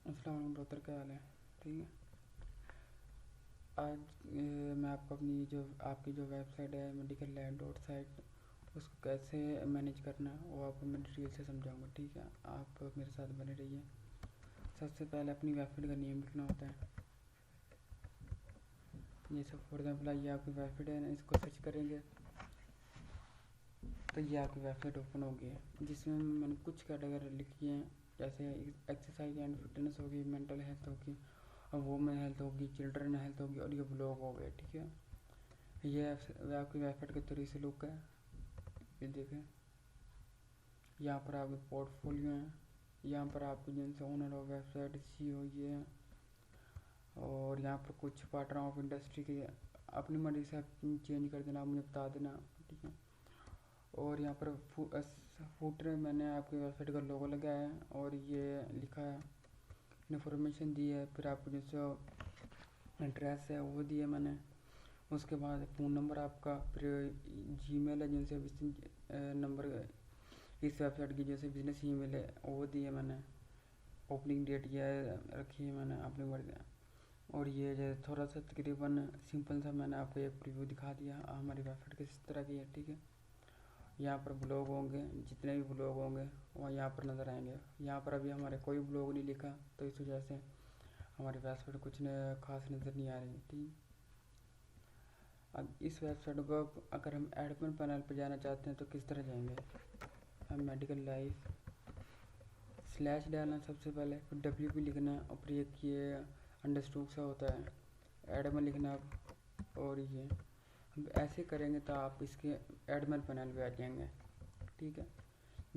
अस्सलाम वालेकुम ब्रदर, क्या हाल है? ठीक है। आज मैं आपको अपनी जो आपकी जो वेबसाइट है मेडिकल लैब डॉट साइट, उसको कैसे मैनेज करना है वो आपको मैं डिटेल से समझाऊंगा। ठीक है, आप मेरे साथ बने रहिए। सबसे पहले अपनी वेबसाइट का नेम लिखना होता है। ये सब फॉर एग्जाम्पल ये आपकी वेबसाइट है ना, इसको सर्च करेंगे तो ये आपकी वेबसाइट ओपन होगी, जिसमें मैंने कुछ कैटेगरी लिखी हैं। जैसे एक्सरसाइज एंड फिटनेस होगी, मेंटल हेल्थ होगी, और वुमेन हेल्थ होगी, चिल्ड्रन हेल्थ होगी, और ये ब्लॉग हो गए। ठीक है, ये आपकी वेबसाइट के तरीके से लुक है। ये देखें, यहाँ पर आपके पोर्टफोलियो हैं, यहाँ पर आपके जिनसे ओनर ऑफ वेबसाइट CEO ये है, और यहाँ पर कुछ पार्टनर ऑफ इंडस्ट्री के अपनी मर्जी से आप चेंज कर देना, आप मुझे बता देना। ठीक है, और यहाँ पर फूटर में मैंने आपकी वेबसाइट का लोगो लगाया है और ये लिखा है, इन्फॉर्मेशन दी है। फिर आपको जैसे एड्रेस है वो दिया मैंने। उसके बाद फ़ोन नंबर आपका, फिर जीमेल है जिनसे नंबर इस वेबसाइट की जैसे बिजनेस ईमेल है वो दिए मैंने। ओपनिंग डेट ये रखी है मैंने अपनी मर्जी। और ये जो थोड़ा सा तकरीबन सिंपल सा मैंने आपको एक प्रीव्यू दिखा दिया हमारी वेबसाइट किस तरह की है। ठीक है, यहाँ पर ब्लॉग होंगे, जितने भी ब्लॉग होंगे वो यहाँ पर नज़र आएंगे। यहाँ पर अभी हमारे कोई ब्लॉग नहीं लिखा, तो इस वजह से हमारी वेबसाइट कुछ खास नज़र नहीं आ रही। ठीक, अब इस वेबसाइट को अगर हम एडमिन पैनल पर जाना चाहते हैं तो किस तरह जाएंगे? हम मेडिकल लाइफ स्लैश डालना सबसे पहले, फिर WP लिखना, और फिर एक ये अंडरस्टूक सा होता है एडमिन लिखना। और ये हम ऐसे करेंगे तो आप इसके एडमिन पैनल पे आ जाएंगे। ठीक है,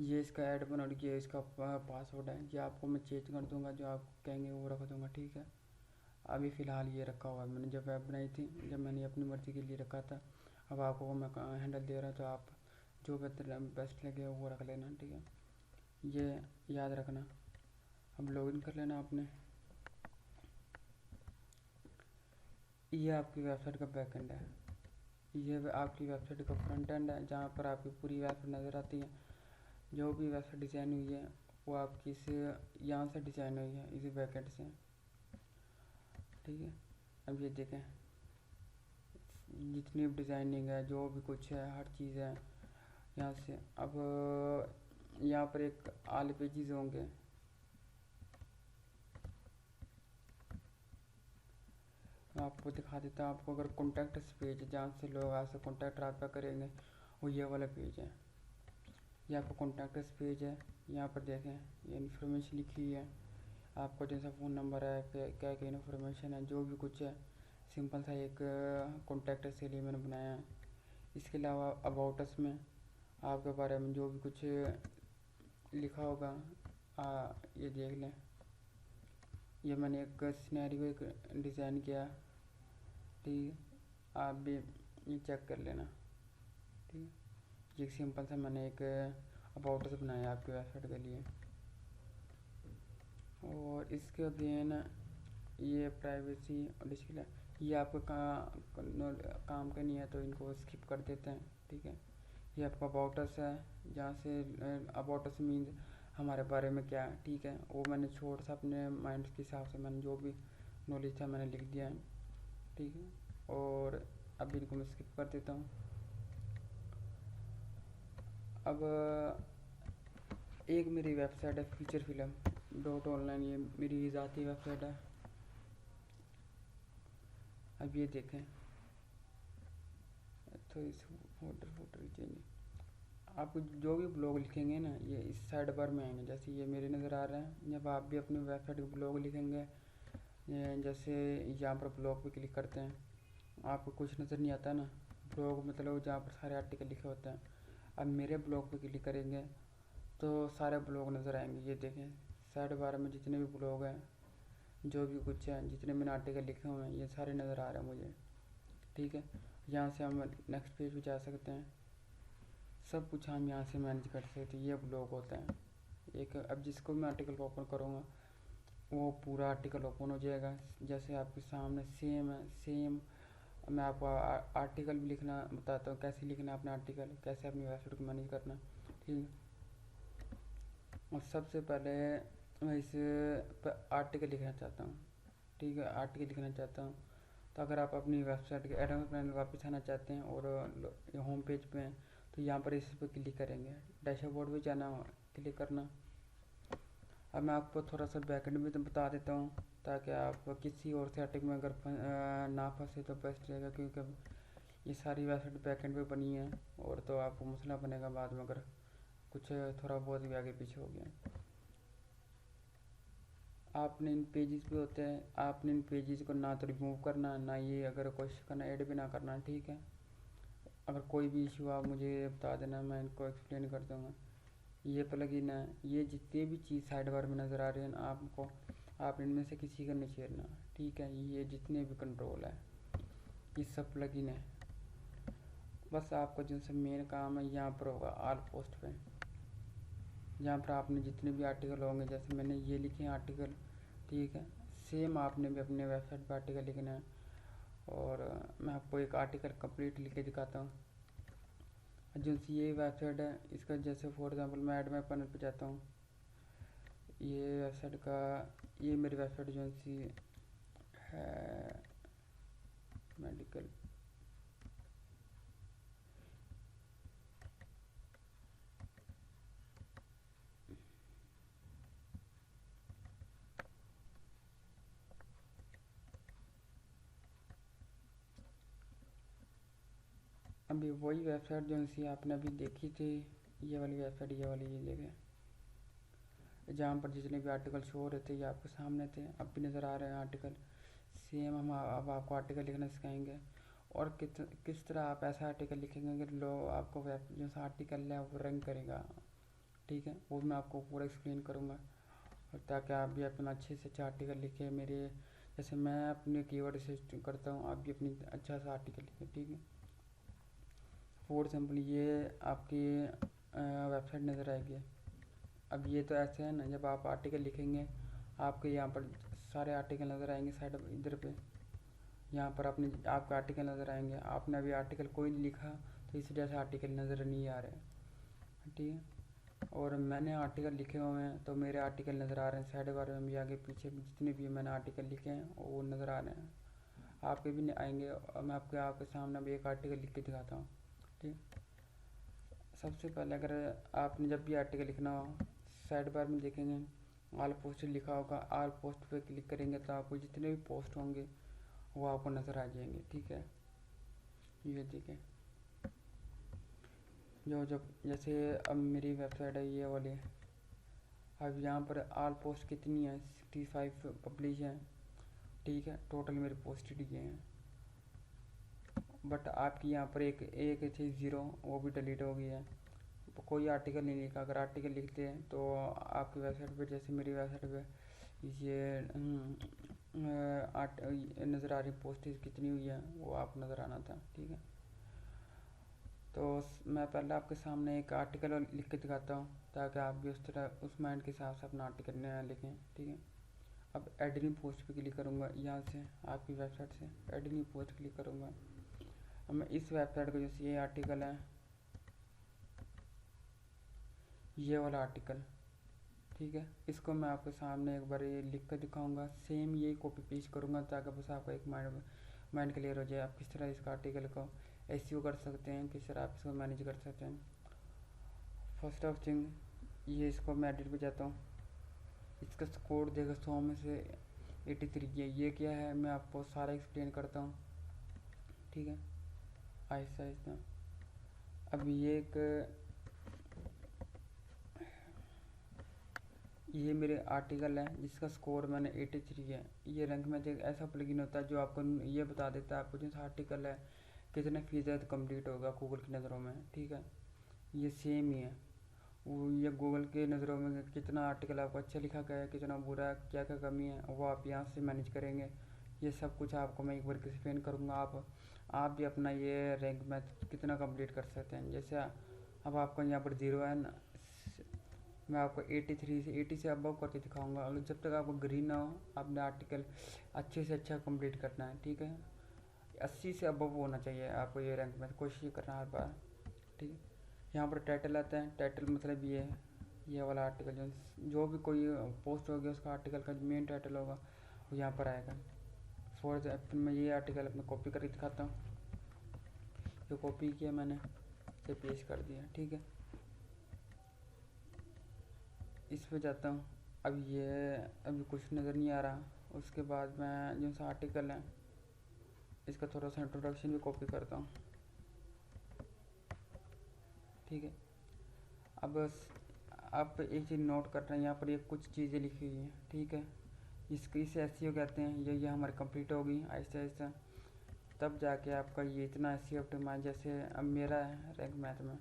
ये इसका एडमिन और ये इसका पासवर्ड है, ये आपको मैं चेंज कर दूंगा, जो आप कहेंगे वो रख दूंगा। ठीक है, अभी फ़िलहाल ये रखा हुआ है, मैंने जब ऐप बनाई थी, जब मैंने अपनी मर्ज़ी के लिए रखा था। अब आपको वो मैं हैंडल दे रहा, तो आप जो बेस्ट लगे वो रख लेना। ठीक है, ये याद रखना। अब लॉगिन कर लेना आपने। ये आपकी वेबसाइट का बैक एंड है, ये आपकी वेबसाइट का फ्रंट एंड है, जहाँ पर आपकी पूरी वेबसाइट नज़र आती है। जो भी वेबसाइट डिज़ाइन हुई है वो आपकी से यहाँ से डिज़ाइन हुई है, इसी बैक एंड से। ठीक है, अब ये देखें, जितनी भी डिज़ाइनिंग है, जो भी कुछ है, हर चीज़ है यहाँ से। अब यहाँ पर एक आल पेजेस होंगे, मैं आपको दिखा देता हूँ। आपको अगर कॉन्टैक्ट पेज जहाँ से लोग आपसे कॉन्टैक्ट रब्ता करेंगे वो ये वाला पेज है। ये आपका कॉन्टैक्ट पेज है, यहाँ पर देखें ये इन्फॉर्मेशन लिखी हुई है, आपको जैसा फ़ोन नंबर है, क्या क्या इन्फॉर्मेशन है, जो भी कुछ है। सिंपल सा एक कॉन्टैक्ट के लिए मैंने बनाया है। इसके अलावा अबाउट अस में आपके बारे में जो भी कुछ लिखा होगा ये देख लें। ये मैंने एक सिनेरियो एक डिज़ाइन किया। ठीक है, आप भी ये चेक कर लेना। ठीक है, ये सिंपल सा मैंने एक अबाउट अस बनाया आपकी वेबसाइट के लिए। और इसके अगेन ये प्राइवेसी और इसके लिए ये आपको काम का नहीं है, तो इनको स्किप कर देते हैं। ठीक है, ये आपका अबाउट अस है, जहाँ से अबाउट अस मीन्स हमारे बारे में क्या है। ठीक है, वो मैंने छोटा सा अपने माइंड के हिसाब से मैंने जो भी नॉलेज था मैंने लिख दिया है। ठीक है, और अब इनको मैं स्किप कर देता हूँ। अब एक मेरी वेबसाइट है फीचर फिल्म डॉट ऑनलाइन, ये मेरी ज़ाती वेबसाइट है। अब ये देखें, तो इस फोटो चेंज, आप जो भी ब्लॉग लिखेंगे ना ये इस साइड बार में आएंगे, जैसे ये मेरे नज़र आ रहे हैं। जब आप भी अपनी वेबसाइट के ब्लॉग लिखेंगे, जैसे यहाँ पर ब्लॉग पे क्लिक करते हैं, आपको कुछ नज़र नहीं आता ना, ब्लॉग मतलब जहाँ पर सारे आर्टिकल लिखे होते हैं। अब मेरे ब्लॉग पे क्लिक करेंगे तो सारे ब्लॉग नज़र आएंगे। ये देखें, साइड बार में जितने भी ब्लॉग हैं, जो भी कुछ है, जितने मैंने आर्टिकल लिखे हुए हैं, ये सारे नज़र आ रहे हैं मुझे। ठीक है, यहाँ से हम नेक्स्ट पेज पे जा सकते हैं। सब कुछ हम यहाँ से मैनेज कर सकते हैं। ये ब्लॉग होता है एक। अब जिसको मैं आर्टिकल को ओपन करूँगा वो पूरा आर्टिकल ओपन हो जाएगा, जैसे आपके सामने सेम है सेम। मैं आपको आर्टिकल भी लिखना बताता हूँ, कैसे लिखना अपना आर्टिकल, कैसे अपनी वेबसाइट को मैनेज करना। ठीक है, और सबसे पहले मैं इस पर आर्टिकल लिखना चाहता हूँ, ठीक है, आर्टिकल लिखना चाहता हूँ। तो अगर आप अपनी वेबसाइट के एडवांस पैनल वापस आना चाहते हैं और होम पेज पे हैं तो यहाँ पर इस पर क्लिक करेंगे, डैशबोर्ड में जाना, क्लिक करना। अब मैं आपको थोड़ा सा बैकएंड में तो बता देता हूँ ताकि आप किसी और सेटिंग में अगर ना फंसे तो बेस्ट रहेगा, क्योंकि ये सारी वेबसाइट बैकएंड पे बनी है और तो आपको मसला बनेगा बाद में अगर कुछ थोड़ा बहुत भी आगे पीछे हो गया। आपने इन पेजेस पे होते हैं, आपने इन पेजेस को ना तो रिमूव करना, ना ये अगर कोशिश करना ऐड भी ना करना, ठीक है। अगर कोई भी इशू आप मुझे बता देना, मैं इनको एक्सप्लेन कर दूँगा। ये प्लगइन है, ये जितनी भी चीज़ साइड बार में नज़र आ रही है ना आपको, आप इनमें से किसी का नहीं छेड़ना, ठीक है। ये जितने भी कंट्रोल है ये सब प्लगइन है। बस आपको जो सब मेन काम है यहाँ पर होगा ऑल पोस्ट पे, यहाँ पर आपने जितने भी आर्टिकल होंगे, जैसे मैंने ये लिखे हैं आर्टिकल, ठीक है, सेम आपने भी अपने वेबसाइट पर आर्टिकल लिखना है। और मैं आपको एक आर्टिकल कंप्लीट लिख के दिखाता हूँ। जो सी ये वेबसाइट है इसका, जैसे फॉर एग्जांपल मैं एडमिन पैनल पे जाता हूँ, ये वेबसाइट का, ये मेरी वेबसाइट जो सी है मेडिकल, अभी वही वेबसाइट जो सी आपने अभी देखी थी, ये वाली वेबसाइट, ये वाली, ये देखें, जहाँ पर जितने भी आर्टिकल शो हो रहे थे ये आपके सामने थे, अब भी नज़र आ रहे हैं आर्टिकल। सेम हम अब आपको आर्टिकल लिखना सिखाएंगे और किस तरह आप ऐसा आर्टिकल लिखेंगे कि लोग आपको वेब जो सा आर्टिकल है वो रैंक करेगा, ठीक है। वो मैं आपको पूरा एक्सप्लेन करूँगा और ताकि आप भी अपना अच्छे से अच्छा आर्टिकल लिखें। मेरे जैसे मैं अपने कीवर्ड से करता हूँ, आप भी अपनी अच्छा सा आर्टिकल लिखें, ठीक है। फॉर एग्जाम्पल ये आपकी वेबसाइट नज़र आएगी। अब ये तो ऐसे है ना, जब आप आर्टिकल लिखेंगे आपके यहाँ पर सारे आर्टिकल नज़र आएंगे साइड इधर पे, यहाँ पर अपने आपके आर्टिकल नज़र आएंगे। आपने अभी आर्टिकल कोई नहीं लिखा तो इस वजह से आर्टिकल नज़र नहीं आ रहे, ठीक है। और मैंने आर्टिकल लिखे हुए हैं तो मेरे आर्टिकल नज़र आ रहे हैं साइड बार में भी, आगे पीछे भी जितने भी मैंने आर्टिकल लिखे हैं वो नज़र आ रहे हैं, आपके भी नहीं आएंगे। और मैं आपके सामने अभी एक आर्टिकल लिख के दिखाता हूँ, ठीक। सबसे पहले अगर आपने जब भी आर्टिकल लिखना हो, साइड बार में देखेंगे ऑल पोस्ट लिखा होगा, ऑल पोस्ट पे क्लिक करेंगे तो आपको जितने भी पोस्ट होंगे वो आपको नज़र आ जाएंगे, ठीक है। ये देखें, जो जब जैसे अब मेरी वेबसाइट है ये वाली, अब यहाँ पर ऑल पोस्ट कितनी है, 65 पब्लिश है, ठीक है। टोटल मेरे पोस्टेड ये हैं, बट आपकी यहाँ पर एक थी 0, वो भी डिलीट हो गई है। कोई आर्टिकल नहीं लिखा, अगर आर्टिकल लिखते हैं तो आपकी वेबसाइट पे, जैसे मेरी वेबसाइट पे ये नज़र आ रही पोस्टेज कितनी हुई है वो आप नज़र आना था, ठीक है। तो मैं पहले आपके सामने एक आर्टिकल लिख के दिखाता हूँ ताकि आप भी उस तरह उस माइंड के हिसाब से अपना आर्टिकल लिखें, ठीक है। अब एड न्यू पोस्ट पे क्लिक करूँगा, यहाँ से आपकी वेबसाइट से एड न्यू पोस्ट क्लिक करूँगा। अब मैं इस वेबसाइट का जैसे ये आर्टिकल है, ये वाला आर्टिकल, ठीक है, इसको मैं आपके सामने एक बार ये लिख कर दिखाऊंगा। सेम ये कॉपी पेस्ट करूँगा ताकि बस आपका एक माइंड क्लियर हो जाए आप किस तरह इसका आर्टिकल को एसईओ कर सकते हैं, किस तरह आप इसको मैनेज कर सकते हैं। फर्स्ट ऑफ थिंग, ये इसको मैं एडिट पे जाता हूँ, इसका स्कोर देगा 100 में से 83 है। ये क्या है मैं आपको सारा एक्सप्लेन करता हूँ, ठीक है, आहिस्ता आहिस्ता। अब ये मेरे आर्टिकल है जिसका स्कोर मैंने 83 है। ये रैंक में एक ऐसा प्लगइन होता है जो आपको ये बता देता है आपको जो आर्टिकल है कितने फीसद कंप्लीट होगा गूगल की नज़रों में, ठीक है। ये सेम ही है, वो ये गूगल के नज़रों में कितना आर्टिकल आपको अच्छा लिखा गया है, कितना बुरा है, क्या क्या कमी है, वो आप यहाँ से मैनेज करेंगे। ये सब कुछ आपको मैं एक बार एक्सप्लेन करूँगा। आप भी अपना ये रैंक में कितना कंप्लीट कर सकते हैं। जैसे अब आपको यहाँ पर 0 है ना, मैं आपको 80 से अबव करके दिखाऊंगा। अगर जब तक आपको ग्रीन ना हो आपने आर्टिकल अच्छे से अच्छा कंप्लीट करना है, ठीक है। 80 से अबव होना चाहिए आपको ये रैंक में कोशिश करना हर बार, ठीक है। यहाँ पर टाइटल आता है, टाइटल मतलब ये है ये वाला आर्टिकल जो भी कोई पोस्ट होगी उसका आर्टिकल का मेन टाइटल होगा वो यहाँ पर आएगा। फॉर एग्जाम्पल मैं ये आर्टिकल अपने कॉपी करके दिखाता हूँ। जो कॉपी किया मैंने इसे पेस्ट कर दिया, ठीक है। इस पे जाता हूँ। अब ये अभी कुछ नज़र नहीं आ रहा। उसके बाद मैं जो सा आर्टिकल है इसका थोड़ा सा इंट्रोडक्शन भी कॉपी करता हूँ, ठीक है। अब आप एक चीज़ नोट कर रहे हैं, यहाँ पर ये कुछ चीज़ें लिखी हुई हैं, ठीक है। इसे एसईओ कहते हैं। ये हमारी कंप्लीट होगी आहिस्ता आहिस्ता, तब जाके आपका ये इतना एसईओ ऑप्टिमाइज। जैसे अब मेरा है रैंक मैथ में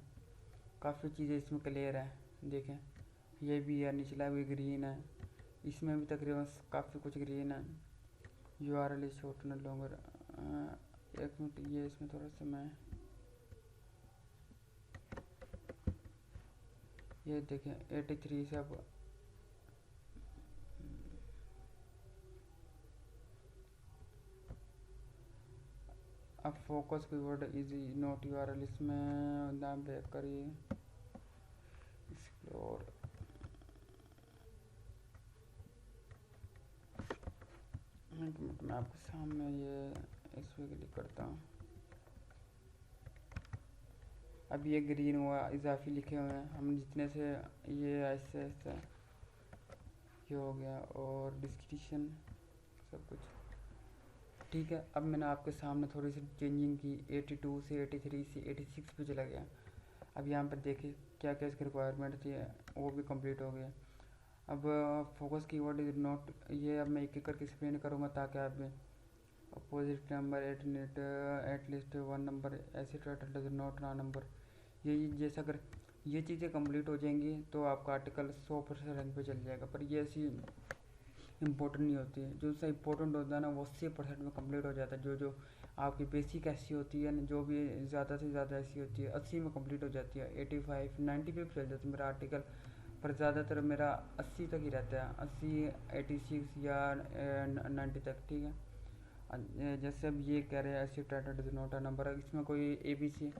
काफ़ी चीज़ें इसमें क्लियर है, देखें ये भी है, निचला भी ग्रीन है, इसमें भी तकरीबन काफ़ी कुछ ग्रीन है। URL इज शॉर्ट न लॉन्गर। एक मिनट, ये इसमें थोड़ा सा मैं ये देखें 83 से अब focus keyword is not URL, इसमें नाम ब्रेक करिए एक्सप्लोर। एक मिनट मैं आपके सामने ये इस पे क्लिक करता हूँ। अब ये ग्रीन हुआ, इजाफी लिखे हुए हैं, हम जितने से ये ऐसे ऐसे ये हो गया, और डिस्क्रिप्शन सब कुछ ठीक है। अब मैंने आपके सामने थोड़ी सी चेंजिंग की, 82 से 83 से 86 पे चला गया। अब यहाँ पर देखिए क्या क्या इसकी रिक्वायरमेंट थी, वो भी कंप्लीट हो गया। अब फोकस कीवर्ड इज नॉट, ये अब मैं एक एक करके एक्सप्लेन करूँगा ताकि आप भी opposite number at least one number ऐसे टाइटल डज नॉट ना नंबर, ये जैसा अगर ये चीज़ें कंप्लीट हो जाएंगी तो आपका आर्टिकल 100% रैंक पे चल जाएगा। पर ये ऐसी इम्पोर्टेंट नहीं होती है। जो सा इम्पोर्टेंट होता है ना वो 80% में कंप्लीट हो जाता है। जो आपकी बेसिक ऐसी होती है ना, जो भी ज़्यादा से ज़्यादा ऐसी होती है 80 में कंप्लीट हो जाती है। 85 90 पे चल जाती है मेरा आर्टिकल, पर ज़्यादातर मेरा 80 तक ही रहता है, 80 86 या 90 तक, ठीक है। जैसे अब ये कह रहे हैं ऐसी title does not a number, इसमें कोई ABC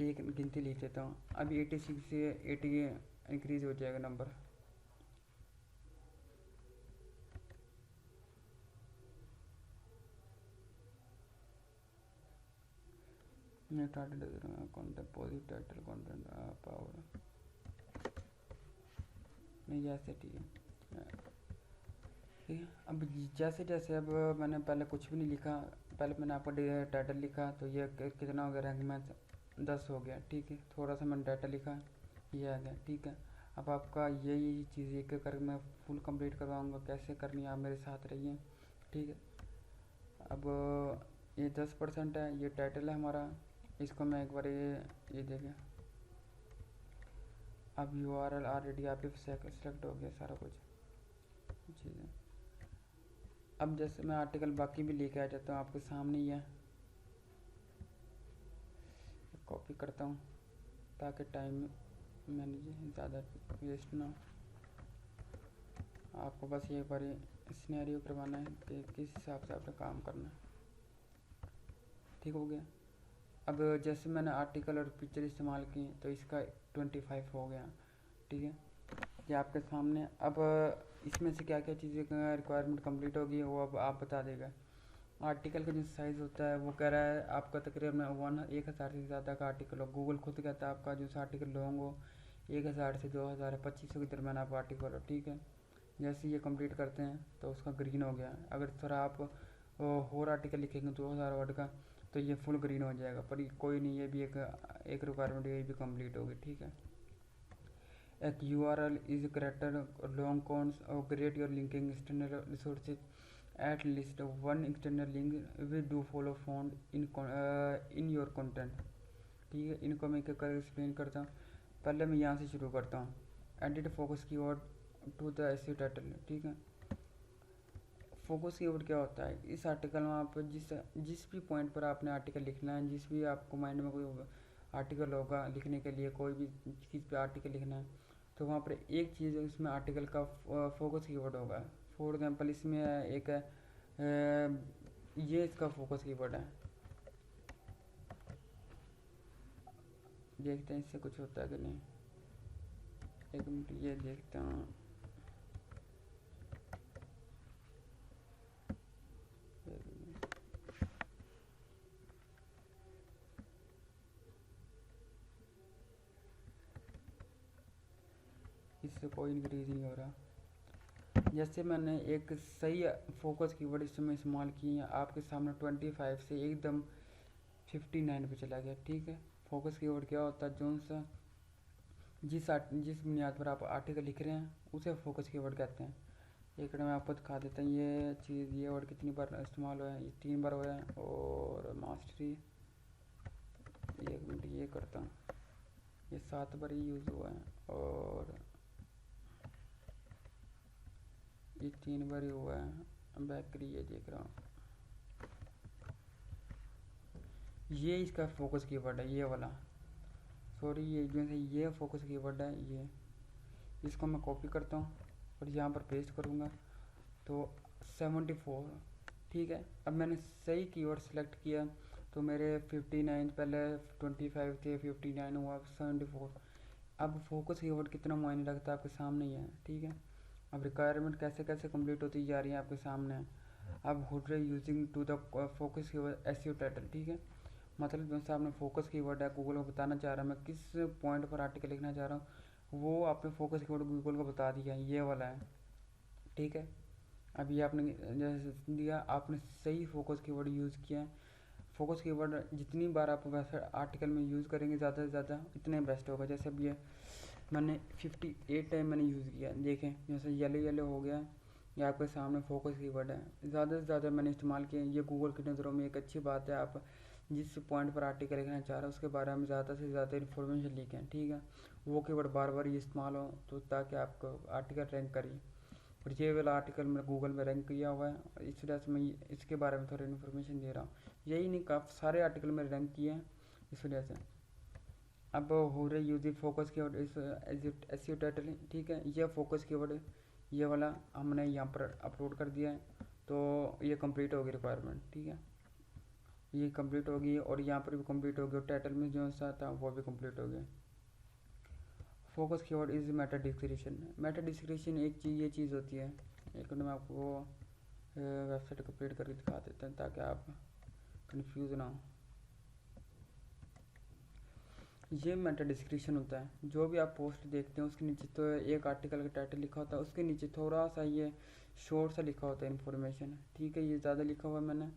एक गिनती लिख देता हूँ। अभी 86 से 80 इंक्रीज हो जाएगा number. Title content positive title content power नहीं, ऐसे ठीक है। ठीक है, अब जैसे जैसे अब मैंने पहले कुछ भी नहीं लिखा, पहले मैंने आपको टाइटल लिखा तो ये कितना हो गया, रैंक में 10 हो गया, ठीक है। थोड़ा सा मैंने डाटा लिखा, ये आ गया, ठीक है। अब आपका यही चीज़ एक एक करके मैं फुल कंप्लीट करवाऊँगा, कैसे करनी है आप मेरे साथ रहिए, ठीक है। अब ये 10% है, ये टाइटल है हमारा, इसको मैं एक बार ये देखें। अब URL ऑलरेडी आप सेलेक्ट हो गया सारा कुछ चीज़ें। अब जैसे मैं आर्टिकल बाकी भी लेके आ जाता हूँ, आपके सामने ही है, कॉपी करता हूँ ताकि टाइम मैंने ज़्यादा वेस्ट ना हो। आपको बस ये बार सिनेरियो करवाना है कि किस हिसाब से आपने काम करना है, ठीक हो गया। अब जैसे मैंने आर्टिकल और पिक्चर इस्तेमाल की तो इसका 25 हो गया, ठीक है। ये आपके सामने। अब इसमें से क्या क्या चीज़ें रिक्वायरमेंट कंप्लीट होगी वो अब आप बता देगा। आर्टिकल का जो साइज़ होता है वो कह रहा है आपका तकरीबन 1000 से ज़्यादा का आर्टिकल हो। गूगल खुद कहता है आपका जो आर्टिकल लॉन्ग हो 1000 से 2000 है, 2500 के दरम्यान आप आर्टिकल हो, ठीक है। जैसे ये कंप्लीट करते हैं तो उसका ग्रीन हो गया। अगर थोड़ा आप और आर्टिकल लिखेंगे 2000 वर्ड का तो ये फुल ग्रीन हो जाएगा, पर कोई नहीं, ये भी एक रिक्वायरमेंट ये भी कंप्लीट होगी, ठीक है। एक URL is character long cons और great your linking external resources at least one external link we do follow found in your content, ठीक है। इनको मैं एक कर एक्सप्लेन करता हूँ। पहले मैं यहाँ से शुरू करता हूँ, edit focus keyword to the SEO title, ठीक है। फोकस कीवर्ड क्या होता है, इस आर्टिकल में आप जिस भी पॉइंट पर आपने आर्टिकल लिखना है, जिस भी आपको माइंड में कोई आर्टिकल होगा लिखने के लिए, कोई भी चीज़ पे आर्टिकल लिखना है तो वहाँ पर एक चीज़ इसमें आर्टिकल का फोकस कीवर्ड होगा। फॉर एग्जांपल इसमें एक ये इसका फोकस कीवर्ड है, देखते हैं इससे कुछ होता है कि नहीं। एक मिनट ये देखता हूँ। इससे कोई इंक्रीज नहीं हो रहा। जैसे मैंने एक सही फोकस कीवर्ड इसमें इस्तेमाल किए हैं, आपके सामने 25 से एकदम 59 पे चला गया। ठीक है, फोकस कीवर्ड क्या होता है? जो सा जिस बुनियाद पर आप आर्टिकल लिख रहे हैं उसे फोकस कीवर्ड कहते हैं। एक मैं आपको दिखा देता हूँ ये चीज़, ये वर्ड कितनी बार इस्तेमाल हुआ है। ये 3 बार हुआ है। और मास्टरी, एक मिनट ये करता हूँ, ये 7 बार ही यूज़ हुआ है। और ये 3 बार ही हुआ है। बैकरी ये देख रहा हूँ, ये इसका फोकस कीवर्ड है, ये वाला। सॉरी, ये जो है ये फोकस कीवर्ड है। ये इसको मैं कॉपी करता हूँ और यहाँ पर पेस्ट करूँगा तो 74। ठीक है, अब मैंने सही कीवर्ड सेलेक्ट किया तो मेरे 59, पहले 25 थे, 59 हुआ, 74। अब फोकस कीवर्ड कितना मायने रखता है आपके सामने ही है। ठीक है, अब रिक्वायरमेंट कैसे कैसे कंप्लीट होती जा रही है आपके सामने। अब हुडरे using to the focus keyword SEO title. ठीक है, मतलब जो सा आपने फोकस कीवर्ड है, गूगल को बताना चाह रहा है मैं किस पॉइंट पर आर्टिकल लिखना चाह रहा हूँ, वो आपने फोकस कीवर्ड गूगल को बता दिया, ये वाला है। ठीक है, अब ये आपने जैसे दिया, आपने सही फोकस कीवर्ड यूज़ किया है। फोकस कीवर्ड जितनी बार आप वैसे आर्टिकल में यूज़ करेंगे ज़्यादा से ज़्यादा इतने बेस्ट होगा। जैसे अब ये मैंने 58 टाइम मैंने यूज़ किया, देखें जैसे येलो येलो हो गया। ये आपके सामने फोकस कीवर्ड है, ज़्यादा से ज़्यादा मैंने इस्तेमाल किया। ये गूगल की नज़रों में एक अच्छी बात है, आप जिस पॉइंट पर आर्टिकल लिखना चाह रहे हो उसके बारे में ज़्यादा से ज़्यादा इन्फॉर्मेशन लिखें। ठीक है, वो कीवर्ड बार बार ये इस्तेमाल हो तो ताकि आपको आर्टिकल रैंक करिए। और ये वाला आर्टिकल मैंने गूगल में रैंक किया हुआ है, इस वजह से मैं इसके बारे में थोड़ी इन्फॉर्मेशन दे रहा हूँ। यही नहीं, काफ़ी सारे आर्टिकल मैंने रैंक किए हैं इस वजह से। अब हो रही यूज फोकस कीवर्ड इस एसईओ टाइटल। ठीक है, ये फोकस कीवर्ड ये वाला हमने यहाँ पर अपलोड कर दिया है तो ये कंप्लीट होगी रिक्वायरमेंट। ठीक है, ये कंप्लीट होगी और यहाँ पर भी कंप्लीट होगी और टाइटल में जो सा था वो भी कंप्लीट हो गया। Focus keyword is Meta description. Meta description एक चीज़ ये चीज़ होती है, एक मैं आपको वेबसाइट कंप्लीट करके दिखा देता हूँ ताकि आप कंफ्यूज ना हो। ये मेटा डिस्क्रिप्शन होता है, जो भी आप पोस्ट देखते हैं उसके नीचे तो एक आर्टिकल का टाइटल लिखा होता है, उसके नीचे थोड़ा सा ये शॉर्ट सा लिखा होता है इन्फॉर्मेशन। ठीक है, ये ज़्यादा लिखा हुआ है, मैंने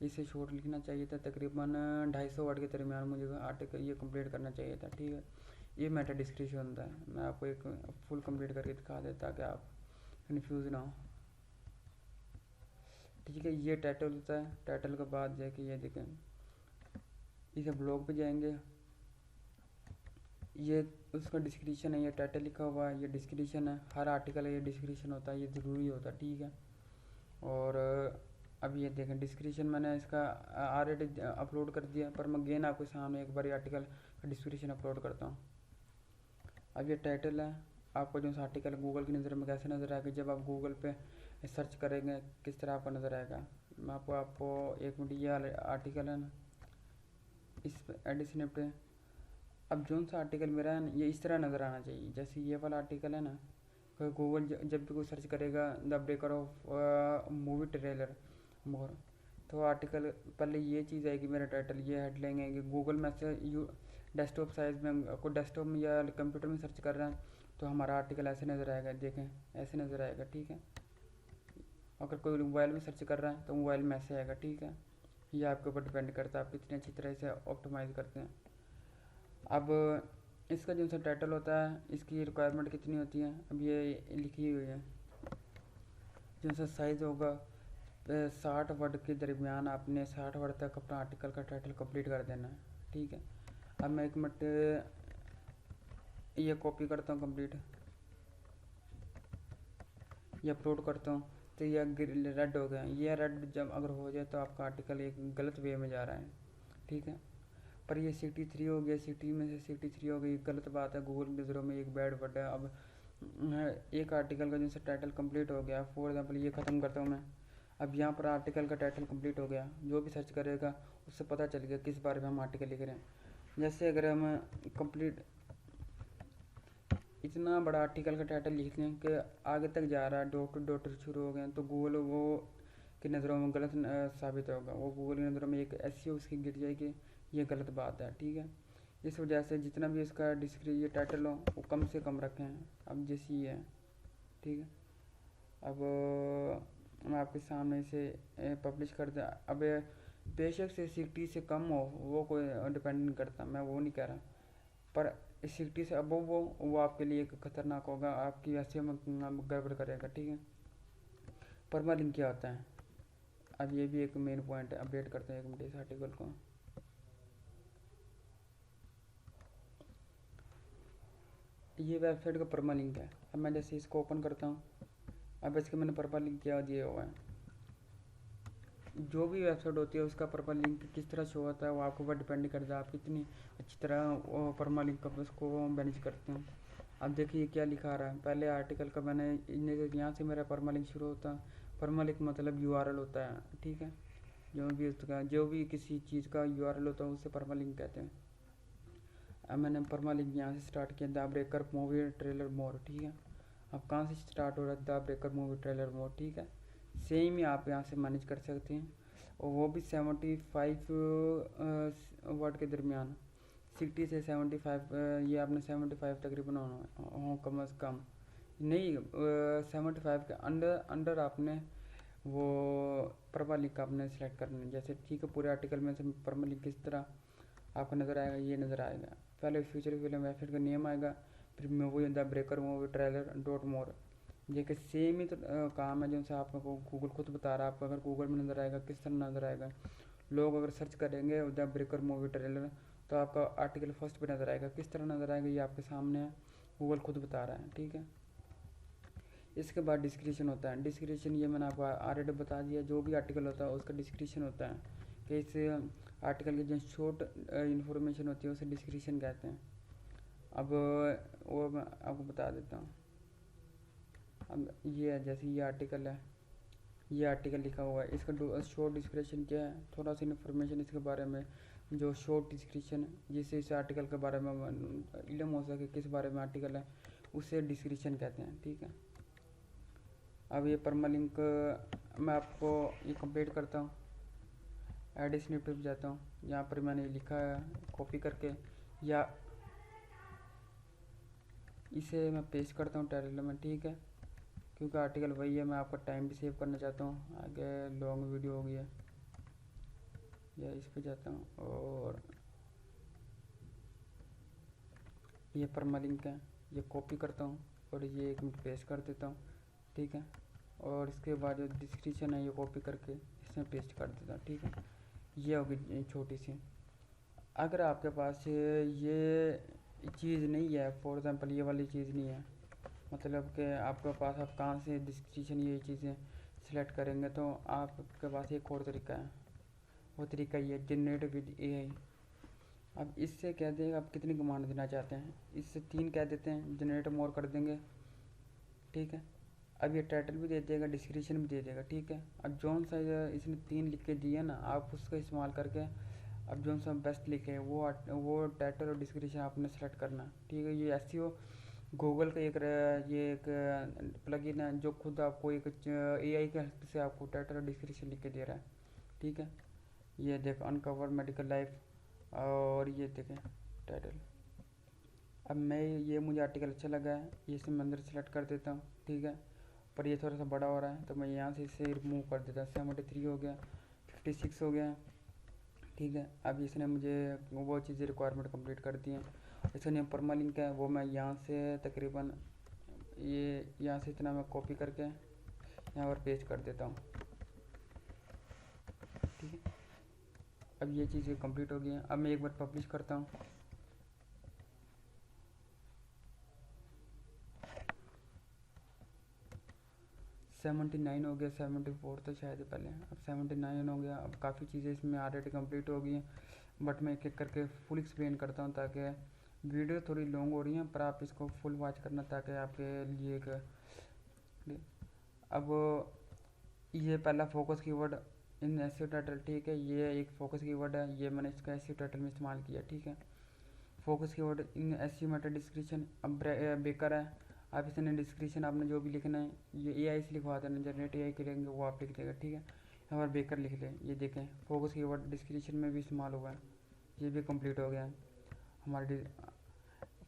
इसे शॉर्ट लिखना चाहिए था, तकरीबन 250 वर्ड के दरमियान मुझे आर्टिकल ये कंप्लीट करना चाहिए था। ठीक है, ये मेटा डिस्क्रिप्शन होता है। मैं आपको एक फुल कंप्लीट करके दिखा देता ताकि आप कंफ्यूज ना हो। ठीक है, ये टाइटल होता है, टाइटल के बाद जाके ये देखें, इसे ब्लॉग पे जाएंगे, ये उसका डिस्क्रिप्शन है, ये टाइटल लिखा हुआ है, ये डिस्क्रिप्शन है, हर आर्टिकल है ये डिस्क्रिप्शन होता है, ये ज़रूरी होता है। ठीक है, और अब ये देखें डिस्क्रिप्शन मैंने इसका ऑलरेडी अपलोड कर दिया, पर मैं गेन आपके सामने एक बार आर्टिकल का डिस्क्रिप्शन अपलोड करता हूँ। अब ये टाइटल है, आपको जो आर्टिकल गूगल की नज़र में कैसे नज़र आएगा जब आप गूगल पे सर्च करेंगे, किस तरह आपको नज़र आएगा। मैं आपको एक मिनट, ये आर्टिकल है ना, इस एडिशन पे अब जो सा आर्टिकल मेरा है ना ये इस तरह नज़र आना चाहिए। जैसे ये वाला आर्टिकल है ना, गूगल जब भी कोई सर्च करेगा the breaker of movie trailer more, तो आर्टिकल पहले ये चीज़ आएगी, मेरा टाइटल, ये हेडलाइन आएगी। गूगल में से डेस्कटॉप साइज़ में कोई डेस्कटॉप में या कंप्यूटर में सर्च कर रहे हैं तो हमारा आर्टिकल ऐसे नज़र आएगा, देखें ऐसे नज़र आएगा। ठीक है, अगर कोई मोबाइल में सर्च कर रहा है तो मोबाइल में ऐसे आएगा। ठीक है, ये आपके ऊपर डिपेंड करता है आप कितनी अच्छी तरह से ऑप्टिमाइज़ करते हैं। अब इसका जो सा टाइटल होता है इसकी रिक्वायरमेंट कितनी होती है, अब ये लिखी हुई है। जो सा साइज़ होगा 60 वर्ड के दरमियान आपने 60 वर्ड तक अपना आर्टिकल का टाइटल कंप्लीट कर देना है। ठीक है, अब मैं एक मिनट ये कॉपी करता हूँ कंप्लीट, ये अपलोड करता हूँ तो ये रेड हो गया। ये रेड जब अगर हो जाए तो आपका आर्टिकल एक गलत वे में जा रहा है। ठीक है, पर ये 63 हो गया, 60 में से 63 हो गई, गलत बात है, गूगल की नज़रों में एक बैड वर्ड है। अब एक आर्टिकल का जैसे टाइटल कंप्लीट हो गया, फॉर एग्जांपल ये ख़त्म करता हूँ मैं। अब यहाँ पर आर्टिकल का टाइटल कंप्लीट हो गया, जो भी सर्च करेगा उससे पता चल गया किस बारे में हम आर्टिकल लिख रहे हैं। जैसे अगर हम कंप्लीट इतना बड़ा आर्टिकल का टाइटल लिखते हैं कि आगे तक जा रहा है, डॉट टू डॉट शुरू हो गए, तो गूगल वो की नज़रों में गलत साबित होगा, वो गूगल की नज़रों में एक ऐसी उसकी गिर जाएगी, ये गलत बात है। ठीक है, इस वजह से जितना भी इसका ये टाइटल हो वो कम से कम रखें। अब जैसी ये है, ठीक है। अब मैं आपके सामने इसे पब्लिश कर दिया। अब बेशक से 60 से कम हो वो कोई डिपेंड नहीं करता, मैं वो नहीं कह रहा, पर 60 से अबव वो आपके लिए एक खतरनाक होगा, आपकी हैसियत में गड़बड़ करेगा। ठीक है, परमालिंक क्या होता है, अब ये भी एक मेन पॉइंट है। अपडेट करते हैं एक मिनट इस आर्टिकल को। ये वेबसाइट का परमालिंक है। अब मैं जैसे इसको ओपन करता हूँ, अब इसके मैंने परमालिंक क्या दिया हुआ है। जो भी वेबसाइट होती है उसका परमालिंक किस तरह शो होता है वो आपके ऊपर डिपेंड करता है, आप कितनी अच्छी तरह वो परमालिंक का उसको मैनेज करते हैं। अब देखिए क्या लिखा रहा है, पहले आर्टिकल का मैंने यहाँ से मेरा परमालिंक शुरू होता है। परमालिंक मतलब यूआरएल होता है। ठीक है, जो भी किसी चीज़ का यूआरएल होता है उसे परमालिंक कहते हैं। अब मैंने परमालिंक यहाँ से स्टार्ट किया, द ब्रेकर मूवी ट्रेलर मोर। ठीक है, अब कहाँ से स्टार्ट हो रहा है, द ब्रेकर मूवी ट्रेलर मोर। ठीक है, सेम ही आप यहाँ से मैनेज कर सकते हैं, और वो भी 75 वर्ड के दरमियान, 60 से 75। ये आपने 75 तकरीबन हो कम अज़ कम नहीं, 75 के अंडर अंडर आपने वो परमालिंक आपने सेलेक्ट करना है। जैसे ठीक है, पूरे आर्टिकल में से परमालिंक किस तरह आपको नज़र आएगा, ये नज़र आएगा। पहले फ्यूचर फिल्म वेबसाइट का नेम आएगा, फिर movie the breaker movie trailer dot more. ये कि सेम ही तो काम है जो से आपको गूगल खुद बता रहा है। आपको अगर गूगल में नज़र आएगा किस तरह नज़र आएगा, लोग अगर सर्च करेंगे द ब्रेकर मूवी ट्रेलर तो आपका आर्टिकल फर्स्ट पे नज़र आएगा। किस तरह नज़र आएगा ये आपके सामने है, गूगल खुद बता रहा है। ठीक है, इसके बाद डिस्क्रिप्शन होता है। डिस्क्रिप्शन ये मैंने आपको ऑलरेडी बता दिया, जो भी आर्टिकल होता है उसका डिस्क्रिप्शन होता है, कि इस आर्टिकल की जो शॉर्ट इन्फॉर्मेशन होती है उसे डिस्क्रिप्शन कहते हैं। अब वो मैं आपको बता देता हूँ। अब ये है, जैसे ये आर्टिकल है, ये आर्टिकल लिखा हुआ है, इसका शॉर्ट डिस्क्रिप्शन क्या है, थोड़ा सा इन्फॉर्मेशन इसके बारे में, जो शॉर्ट डिस्क्रिप्शन है जिससे इस आर्टिकल के बारे में इल्म हो सके किस बारे में आर्टिकल है, उसे डिस्क्रिप्शन कहते हैं। ठीक है, अब ये परमालिंक मैं आपको ये कंप्लीट करता हूँ, एड स्निपेट पे जाता हूँ, यहाँ पर मैंने लिखा है कॉपी करके, या इसे मैं पेस्ट करता हूँ टाइटल में। ठीक है, क्योंकि आर्टिकल वही है, मैं आपका टाइम भी सेव करना चाहता हूँ, आगे लॉन्ग वीडियो हो गया। या इस पे जाता हूँ और ये परमालिंक है, ये कॉपी करता हूँ और ये एक मिनट पेस्ट कर देता हूँ। ठीक है, और इसके बाद जो डिस्क्रिप्शन है ये कॉपी करके इसमें पेस्ट कर देता हूँ। ठीक है, ये होगी छोटी सी। अगर आपके पास ये चीज़ नहीं है, फॉर एग्ज़ाम्पल ये वाली चीज़ नहीं है, मतलब कि आपके पास आप कहाँ से डिस्क्रिप्शन ये चीज़ें सिलेक्ट करेंगे, तो आपके पास एक और तरीका है, वो तरीका ये जनरेट विद एआई। अब इससे कह देंगे आप कितनी कमांड देना चाहते हैं, इससे 3 कह देते हैं, जनरेट मोर कर देंगे। ठीक है, अब ये टाइटल भी दे देगा, डिस्क्रिप्शन भी दे देगा। ठीक है, अब जौन सा इसने 3 लिख के दिए ना, आप उसका इस्तेमाल करके अब जौन सा बेस्ट लिखे वो टाइटल और डिस्क्रिप्शन आपने सेलेक्ट करना। ठीक है, ये एसईओ गूगल का ये एक प्लगइन है जो खुद आपको एक एआई के हेल्प से आपको टाइटल और डिस्क्रिप्शन लिख के दे रहा है। ठीक है, ये देखो अनकवर मेडिकल लाइफ, और ये देखें टाइटल। अब मैं ये मुझे आर्टिकल अच्छा लगा है, ये इसे मैं अंदर सेलेक्ट कर देता हूँ। ठीक है, पर ये थोड़ा सा बड़ा हो रहा है तो मैं यहाँ से इसे रिमूव कर देता हूँ। 73 हो गया, 56 हो गया। ठीक है, अब इसने मुझे वो चीज़ें रिक्वायरमेंट कंप्लीट कर दी हैं। इसका नेम परमालिंक है, वो मैं यहाँ से तकरीबन ये यहाँ से इतना मैं कॉपी करके यहाँ पर पेस्ट कर देता हूँ। ठीक है, अब ये चीज़ें कंप्लीट हो गई हैं। अब मैं एक बार पब्लिश करता हूँ। सेवेंटी 79 हो गया, 74 तो शायद पहले, अब 79 हो गया। अब काफ़ी चीज़ें इसमें ऑलरेडी कंप्लीट हो गई हैं, बट मैं एक एक करके फुल एक्सप्लेन करता हूँ ताकि वीडियो थोड़ी लॉन्ग हो रही है, पर आप इसको फुल वॉच करना ताकि आपके लिए एक। अब ये पहला फोकस कीवर्ड इन एसईओ टाइटल। ठीक है, ये एक फोकस कीवर्ड है, ये मैंने इसका एसईओ टाइटल में इस्तेमाल किया। ठीक है, फोकस कीवर्ड इन एसईओ मेटा डिस्क्रिप्शन। अब बेकर है, आप इसने डिस्क्रिप्शन आपने जो भी लिखना है ये एआई से लिखवा देना, जनरेट एआई करेंगे वो आप लिख देगा, ठीक है। यहाँ पर बेकर लिख लें, ये देखें फोकस कीवर्ड डिस्क्रिप्शन में भी इस्तेमाल हुआ है, ये भी कंप्लीट हो गया है हमारे।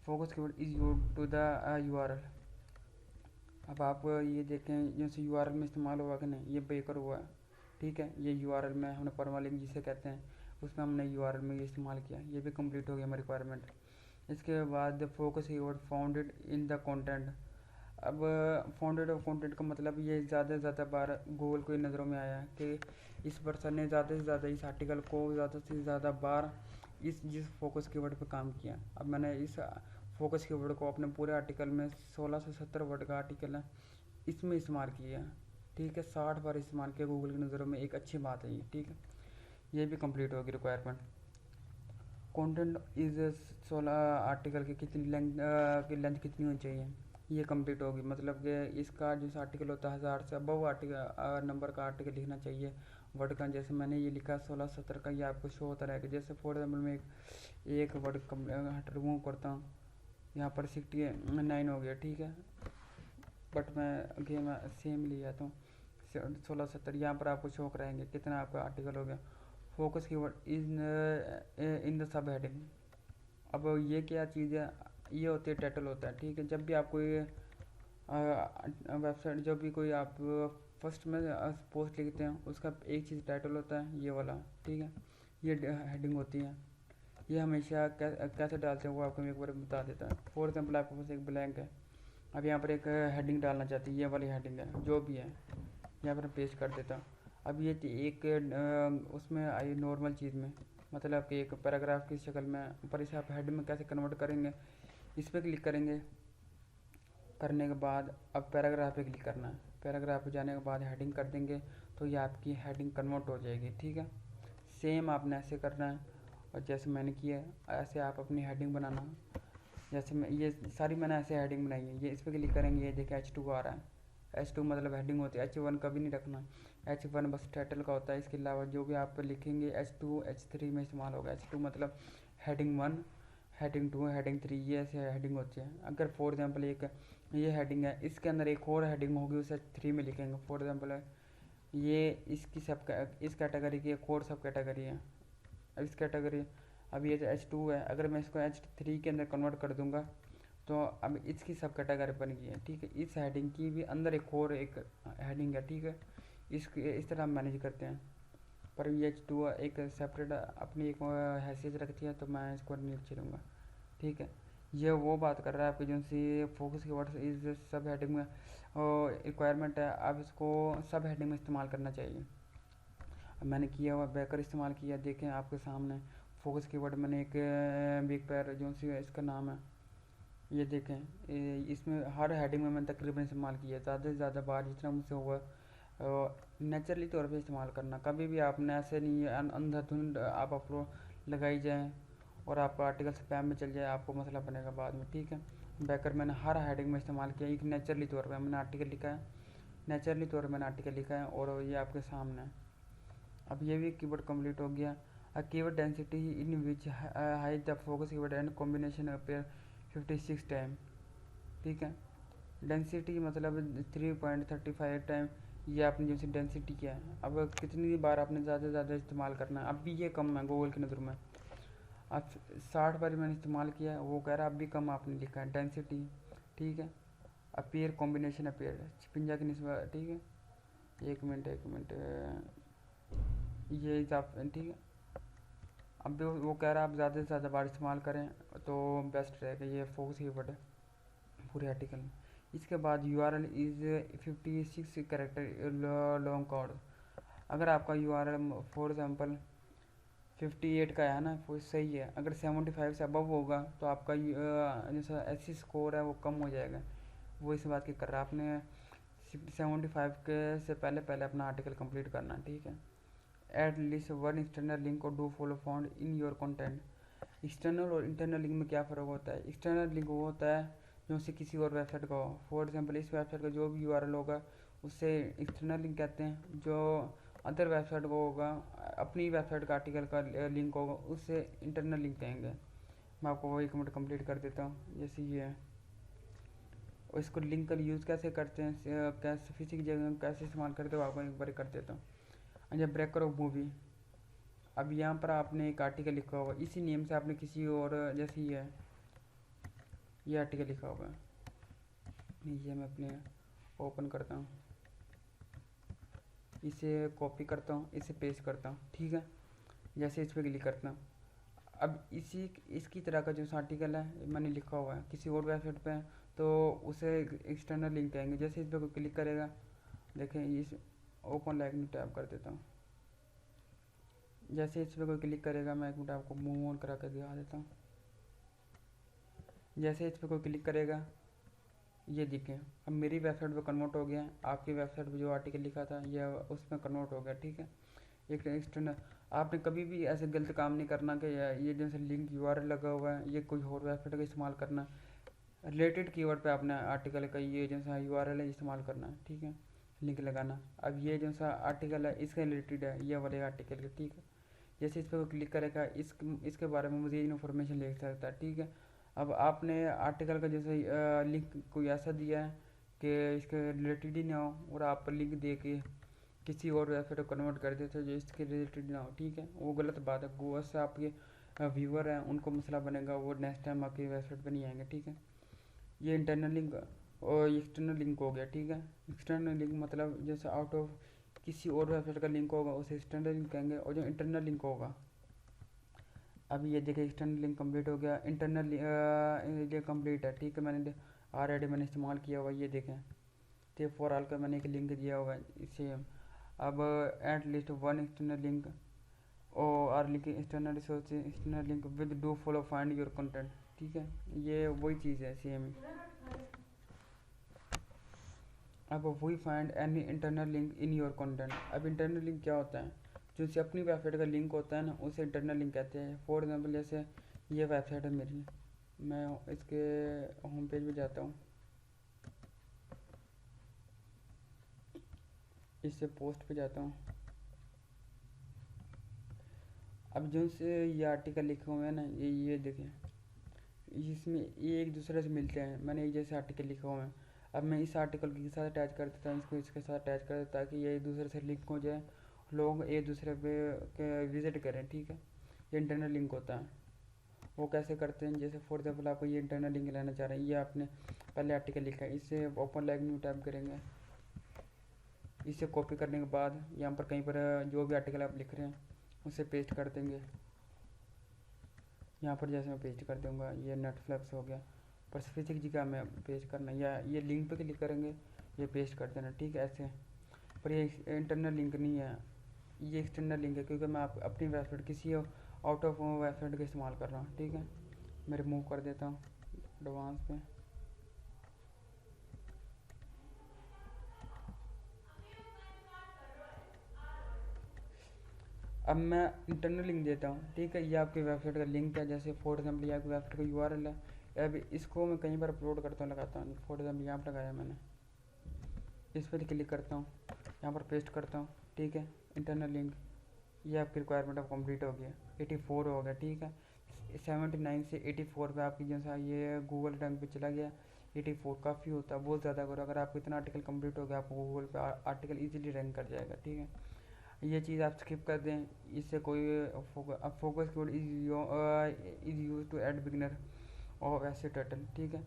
Focus keyword is use to the URL. अब आप ये देखें जैसे यूआरएल में इस्तेमाल हुआ कि नहीं, ये बेकर हुआ है, ठीक है। ये यूआरएल में हमने परमालिंक जिसे कहते हैं उसमें हमने यूआरएल में ये इस्तेमाल किया, ये भी कंप्लीट हो गया हमारी रिक्वायरमेंट। इसके बाद focus keyword founded in the content. अब फाउंडेड और कंटेंट का मतलब ये ज़्यादा से ज़्यादा बार गूगल को नज़रों में आया है कि इस पर्सन ने ज़्यादा से ज़्यादा इस आर्टिकल को ज़्यादा से ज़्यादा बार जिस फोकस कीवर्ड पे काम किया। अब मैंने इस फोकस कीवर्ड को अपने पूरे आर्टिकल में 16 से 17 वर्ड का आर्टिकल है इसमें इस्तेमाल किया, ठीक है। 60 बार इस्तेमाल किया गूगल की नज़रों में, एक अच्छी बात है ये, ठीक है। ये भी कंप्लीट होगी रिक्वायरमेंट। कंटेंट इज 16 आर्टिकल की लेंथ कितनी होनी चाहिए, ये कंप्लीट होगी। मतलब कि इसका जिस आर्टिकल होता है 1000 से अबव आर्टिकल नंबर का आर्टिकल लिखना चाहिए वर्ड का। जैसे मैंने ये लिखा 16-17 का, ये आपको शो होता रहेगा। जैसे फॉर एग्जाम्पल मैं एक वर्ड रिमूव करता हूँ, यहाँ पर 69 हो गया, ठीक है। बट मैं अगेन सेम लिया तो 16-17 यहाँ पर आपको शो कराएंगे कितना आपका आर्टिकल हो गया। Focus keyword in the sub heading. अब ये क्या चीज़ है, ये होती है टाइटल होता है, ठीक है। जब भी आप कोई वेबसाइट, जब भी कोई आप फर्स्ट में पोस्ट लिखते हैं उसका एक चीज़ टाइटल होता है ये वाला, ठीक है। ये हेडिंग होती है, ये हमेशा कैसे डालते हैं वो आपको मैं एक बार बता देता हूँ। फॉर एग्जाम्पल आपके पास एक ब्लैंक है, अब यहाँ पर एक हेडिंग डालना चाहती है, ये वाली हेडिंग है जो भी है, यहाँ पर पेस्ट कर देता हूँ। अब ये एक उसमें आई नॉर्मल चीज़ में, मतलब कि एक पैराग्राफ की शक्ल में, पर इसे आप हेड में कैसे कन्वर्ट करेंगे, इस पर क्लिक करेंगे। करने के बाद अब पैराग्राफ पे क्लिक करना है, पैराग्राफ पे जाने के बाद हेडिंग कर देंगे तो ये आपकी हेडिंग कन्वर्ट हो जाएगी, ठीक है। सेम आपने ऐसे करना है, और जैसे मैंने किया ऐसे आप अपनी हेडिंग बनाना। जैसे मैं ये सारी मैंने ऐसे हेडिंग बनाई है, ये इस पर क्लिक करेंगे, ये देखिए H2 आ रहा है। H2 मतलब हेडिंग होती है, H1 कभी नहीं रखना, H1 बस टाइटल का होता है। इसके अलावा जो भी आप लिखेंगे H2 H3 में इस्तेमाल होगा। H2 मतलब हेडिंग 1, हेडिंग 2, हेडिंग 3, ये ऐसे हेडिंग होती है। अगर फॉर एग्जांपल एक ये हेडिंग है, इसके अंदर एक और हेडिंग होगी, उसे 3 में लिखेंगे। फॉर एग्जांपल ये इसकी सब इस कैटेगरी की एक और सब कैटेगरी है, अब इस कैटेगरी, अब ये H2 है, अगर मैं इसको H3 के अंदर कन्वर्ट कर दूंगा तो अब इसकी सब कैटेगरी बन गई है, ठीक है। इस हेडिंग की भी अंदर एक और एक हेडिंग है, ठीक है। इस तरह हम मैनेज करते हैं। पर ये H2 एक सेपरेट अपनी एक हैसियत रखती है, तो मैं इसको नीचे लूँगा, ठीक है। ये वो बात कर रहा है आपकी जो सी फोकस कीवर्ड इस सब हेडिंग में रिक्वायरमेंट है, अब इसको सब हेडिंग में इस्तेमाल करना चाहिए। अब मैंने किया हुआ बेकर इस्तेमाल किया, देखें आपके सामने फोकस कीवर्ड मैंने एक बिग पैर जो सी इसका नाम है, ये देखें इसमें हर हेडिंग में मैंने तकरीबन इस्तेमाल किया, ज़्यादा से ज़्यादा बार जितना मुझसे हुआ नेचुरली तौर पे इस्तेमाल करना। कभी भी आपने ऐसे नहीं अंधाधुंध आप अपलोड लगाई जाए और आपका आर्टिकल स्पैम में चल जाए, आपको मसला बनेगा बाद में, ठीक है। बेकर मैंने हर हेडिंग में इस्तेमाल किया, एक नेचुरली तौर पर मैंने आर्टिकल लिखा है, नेचुरली तौर पर मैंने आर्टिकल लिखा है और ये आपके सामने है। अब ये भी कीवर्ड कंप्लीट हो गया। Keyword density in which high the focus keyword and combination appear 56 time, ठीक है। डेंसिटी मतलब 3.35 टाइम, ये आपने जैसे डेंसिटी किया है। अब कितनी बार आपने ज़्यादा से ज़्यादा इस्तेमाल करना है, अब भी ये कम है गूगल की नज़र में। अब 60 बार मैंने इस्तेमाल किया है, वो कह रहा है अब भी कम आपने लिखा है डेंसिटी, ठीक है। अपेयर कॉम्बिनेशन अपेयर 56 की निस्बत, ठीक है। एक मिनट ये हिसाब, ठीक है। अब भी वो कह रहा है आप ज़्यादा से ज़्यादा बार इस्तेमाल करें तो बेस्ट रहेगा, ये फोकस कीवर्ड है पूरे आर्टिकल में। इसके बाद URL is 56 character long code. अगर आपका URL फॉर एग्जांपल 58 का है ना, वो सही है। अगर 75 से अबव होगा तो आपका जैसा SC स्कोर है वो कम हो जाएगा, वो इस बात की कर रहा है। आपने 75 के से पहले पहले अपना आर्टिकल कंप्लीट करना है, ठीक है। At least one external link और do follow found in your content. External और इंटरनल लिंक में क्या फ़र्क होता है? एक्सटर्नल लिंक वो होता है जो से किसी और वेबसाइट का हो। फॉर एग्जांपल इस वेबसाइट का जो भी URL होगा उससे एक्सटर्नल लिंक कहते हैं। जो अदर वेबसाइट को होगा, अपनी वेबसाइट का आर्टिकल का लिंक होगा, उससे इंटरनल लिंक कहेंगे। मैं आपको वो 1 मिनट कंप्लीट कर देता हूँ। जैसे ये है, और इसको लिंक का यूज़ कैसे करते हैं, कैसे फिजिक्स जगह कैसे इस्तेमाल करते हो, आपको एक बार कर देता हूँ। अच्छा, ब्रेक करो मूवी। अब यहाँ पर आपने एक आर्टिकल लिखा होगा, इसी नेम से आपने किसी और, जैसे ये आर्टिकल लिखा होगा, ये मैं अपने ओपन करता हूँ, इसे कॉपी करता हूँ, इसे पेस्ट करता हूँ, ठीक है। जैसे इस पर क्लिक करता हूँ, अब इसकी तरह का जो आर्टिकल है मैंने लिखा हुआ है किसी और वेबसाइट पे है, तो उसे एक्सटर्नल लिंक कहेंगे। जैसे इस पर कोई क्लिक करेगा, देखें इस ओपन लाइक न्यू टैब कर देता हूँ। जैसे इस पर कोई क्लिक करेगा, मैं एक मिनट आपको मूव ऑन करा कर दिखा देता हूँ। जैसे इस पर कोई क्लिक करेगा, ये दिखे, अब मेरी वेबसाइट पे कन्वर्ट हो गया, आपकी वेबसाइट पे जो आर्टिकल लिखा था ये उसमें कन्वर्ट हो गया, ठीक है। एक एक्सटर्नल, आपने कभी भी ऐसे गलत काम नहीं करना कि ये जैसे लिंक यूआरएल लगा हुआ है ये कोई और वेबसाइट का इस्तेमाल करना। रिलेटेड कीवर्ड पे आपने आर्टिकल का ये जैसा यूआरएल है इस्तेमाल करना है, ठीक है, लिंक लगाना। अब ये जैसा आर्टिकल है इसके रिलेटेड है ये वाले आर्टिकल के, ठीक है। जैसे इस पर क्लिक करेगा, इसके बारे में मुझे इन्फॉर्मेशन ले सकता है, ठीक है। अब आपने आर्टिकल का जैसे लिंक कोई ऐसा दिया है कि इसके रिलेटेड ही ना हो, और आप लिंक दे के किसी और वेबसाइट को कन्वर्ट कर देते हो जो इसके रिलेटेड ना हो, ठीक है, वो गलत बात है। गूगल से आपके व्यूअर हैं उनको मसला बनेगा, वो नेक्स्ट टाइम आपकी वेबसाइट पर नहीं आएंगे, ठीक है। ये इंटरनल लिंक और एक्सटर्नल लिंक हो गया, ठीक है। एक्सटर्नल लिंक मतलब जैसे आउट ऑफ किसी और वेबसाइट का लिंक होगा उसे एक्सटर्नल लिंक कहेंगे, और जो इंटरनल लिंक होगा, अब ये देखिए एक्सटर्नल लिंक कंप्लीट हो गया, इंटरनल ये कंप्लीट है, ठीक है। ऑलरेडी मैंने इस्तेमाल किया हुआ, ये देखें, तो फॉर ऑल का मैंने एक लिंक दिया हुआ है इसे। अब at least one external link और or link external resource external link with do follow find your content, ठीक है, ये वही चीज़ है सेम। अब we find any internal link in your content. अब इंटरनल लिंक क्या होता है, जो से अपनी वेबसाइट का लिंक होता है ना उसे इंटरनल लिंक कहते हैं। फॉर एग्जांपल जैसे ये वेबसाइट है मेरी, मैं इसके होम पेज पे जाता हूँ, इससे पोस्ट पे जाता हूँ। अब जो से ये आर्टिकल लिखे हुए हैं ना, ये देखें, इसमें ये एक दूसरे से मिलते हैं, मैंने एक जैसे आर्टिकल लिखा हुआ है। अब मैं इस आर्टिकल के साथ अटैच कर देता हूँ, इसको इसके साथ अटैच कर देता, ताकि ये एक दूसरे से लिंक हो जाए, लोग एक दूसरे पे विजिट करें, ठीक है। ये इंटरनल लिंक होता है। वो कैसे करते हैं, जैसे फॉर एग्जाम्पल आपको ये इंटरनल लिंक लेना चाह रहे हैं, ये आपने पहले आर्टिकल लिखा है, इससे ओपन लाइक न्यू टैब करेंगे, इसे कॉपी करने के बाद यहाँ पर कहीं पर जो भी आर्टिकल आप लिख रहे हैं उसे पेस्ट कर देंगे। यहाँ पर जैसे मैं पेस्ट कर दूँगा, ये नेटफ्लिक्स हो गया, पर स्पेसिफिक जगह में पेस्ट करना, या ये लिंक पे क्लिक करेंगे, ये पेस्ट कर देना, ठीक है, ऐसे। पर ये इंटरनल लिंक नहीं है, ये एक्सटर्नल लिंक है, क्योंकि मैं अपनी वेबसाइट किसी आउट ऑफ वेबसाइट का इस्तेमाल कर रहा हूँ, ठीक है। मैं रिमूव कर देता हूँ एडवांस पे। अब मैं इंटरनल लिंक देता हूँ, ठीक है, ये आपकी वेबसाइट का लिंक है, जैसे फॉर एग्जाम्पल ये आपकी वेबसाइट का यूआरएल है। अब इसको मैं कई बार अपलोड करता हूँ, लगाता हूँ, फॉर एग्जाम्पल यहाँ पर लगाया मैंने, इस पर क्लिक करता हूँ, यहाँ पर पेस्ट करता हूँ, ठीक है, इंटरनल लिंक। ये आपकी रिक्वायरमेंट अब कंप्लीट हो गया, 84 हो गया, ठीक है। 79 से 84 पे आपकी जैसा ये गूगल रैंक पे चला गया। 84 काफ़ी होता है, बहुत ज़्यादा करो, अगर आपको इतना आर्टिकल कंप्लीट हो गया आपको गूगल पे आर्टिकल इजीली रैंक कर जाएगा, ठीक है। ये चीज़ आप स्किप कर दें, इससे कोई focus keyword is use to add beginner और ऐसे टाइटल, ठीक है।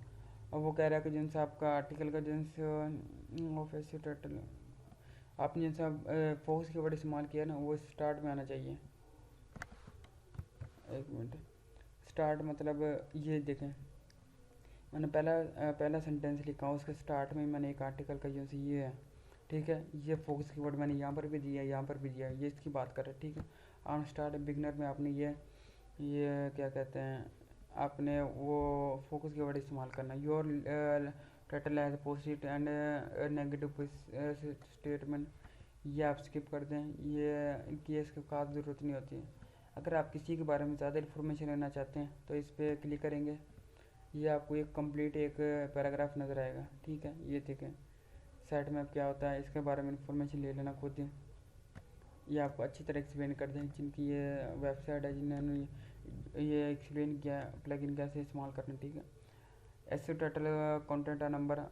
और वो कह रहा है कि जिनसे आपका आर्टिकल का जिनसे ऑफ ऐसे टाइटल आपने जिनसे फोकस कीवर्ड इस्तेमाल किया ना वो स्टार्ट में आना चाहिए। एक मिनट, स्टार्ट मतलब ये देखें, मैंने पहला सेंटेंस लिखा, उसके स्टार्ट में मैंने एक आर्टिकल का जैसे ये है, ठीक है। ये फोकस कीवर्ड मैंने यहाँ पर भी दिया है, यहाँ पर भी दिया है, ये इसकी बात कर रहे हैं, ठीक है। ऑन स्टार्ट बिगनर में आपने ये क्या कहते हैं, आपने वो फोकस कीवर्ड इस्तेमाल करना। Your title as positive and negative statement, ये आप स्किप कर दें, ये इनकी इसकी खास ज़रूरत नहीं होती है। अगर आप किसी के बारे में ज़्यादा इन्फॉर्मेशन लेना चाहते हैं तो इस पर क्लिक करेंगे, ये आपको एक कंप्लीट एक पैराग्राफ नज़र आएगा, ठीक है। ये देखें साइट मैप क्या होता है, इसके बारे में इंफॉर्मेशन ले लेना खुद ही, ये आपको अच्छी तरह एक्सप्लेन कर दें। जिनकी ये वेबसाइट है, जिन्होंने ये एक्सप्लेन किया प्लगइन कैसे इस्तेमाल करना, ठीक है। एसईओ टाइटल कंटेंट नंबर,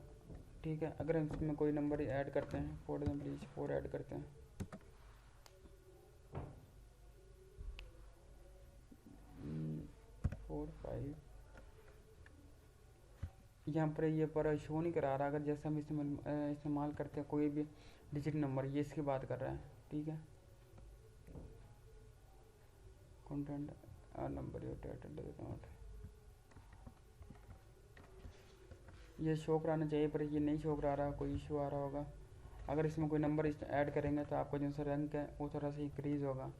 ठीक है। अगर हम इसमें कोई नंबर ऐड करते हैं, फॉर एग्जाम्पल 4 ऐड करते हैं, 4 5, यहाँ पर ये पर शो नहीं करा रहा। अगर जैसे हम इस्तेमाल करते हैं कोई भी डिजिट नंबर, ये इसकी बात कर रहा है, ठीक है। कंटेंट नंबर ये शो कराना चाहिए, पर ये नहीं शो करा रहा, कोई इशू आ रहा होगा। अगर इसमें कोई नंबर ऐड करेंगे तो आपका जो सा रैंक है वो थोड़ा सा इंक्रीज़ होगा,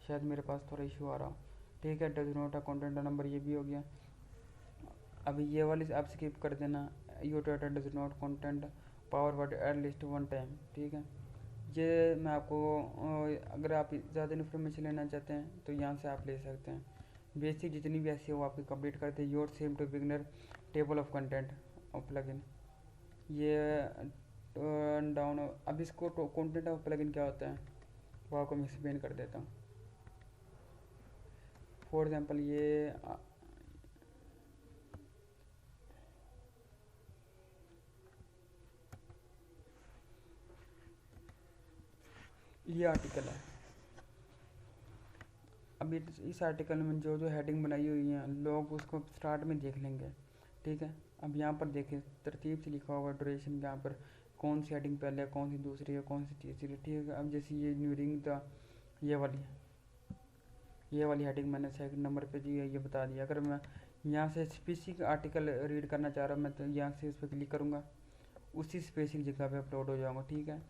शायद मेरे पास थोड़ा इशू आ रहा, ठीक है। डज नॉट कंटेंट नंबर ये भी हो गया। अभी ये वाली आप स्किप कर देना, your data does not content power word at least 1 time, ठीक है। ये मैं आपको अगर आप ज़्यादा इन्फॉर्मेशन लेना चाहते हैं तो यहाँ से आप ले सकते हैं। बेसिक जितनी भी ऐसी हो आपकी कंप्लीट करते हैं। Your same to beginner table of content और प्लगइन, ये डाउन। अब इसको कंटेंट ऑफ प्लगइन क्या होता है वो आपको मैं एक्सप्लेन कर देता हूँ। फॉर एग्जांपल ये आर्टिकल है। अब इस आर्टिकल में जो जो हेडिंग बनाई हुई है लोग उसको स्टार्ट में देख लेंगे, ठीक है। अब यहाँ पर देखें तरतीब से लिखा हुआ ड्यूरेशन, यहाँ पर कौन सी हेडिंग पहले है, कौन सी दूसरी है, कौन सी तीसरी है, ठीक है। अब जैसे ये न्यूरिंग था, ये वाली हेडिंग मैंने सेकंड नंबर पे दी है, ये बता दिया। अगर मैं यहाँ से स्पेसिफिक आर्टिकल रीड करना चाह रहा हूँ मैं, तो यहाँ से इस पर क्लिक करूँगा, उसी स्पेसिफिक जगह पे अपलोड हो जाऊँगा, ठीक है।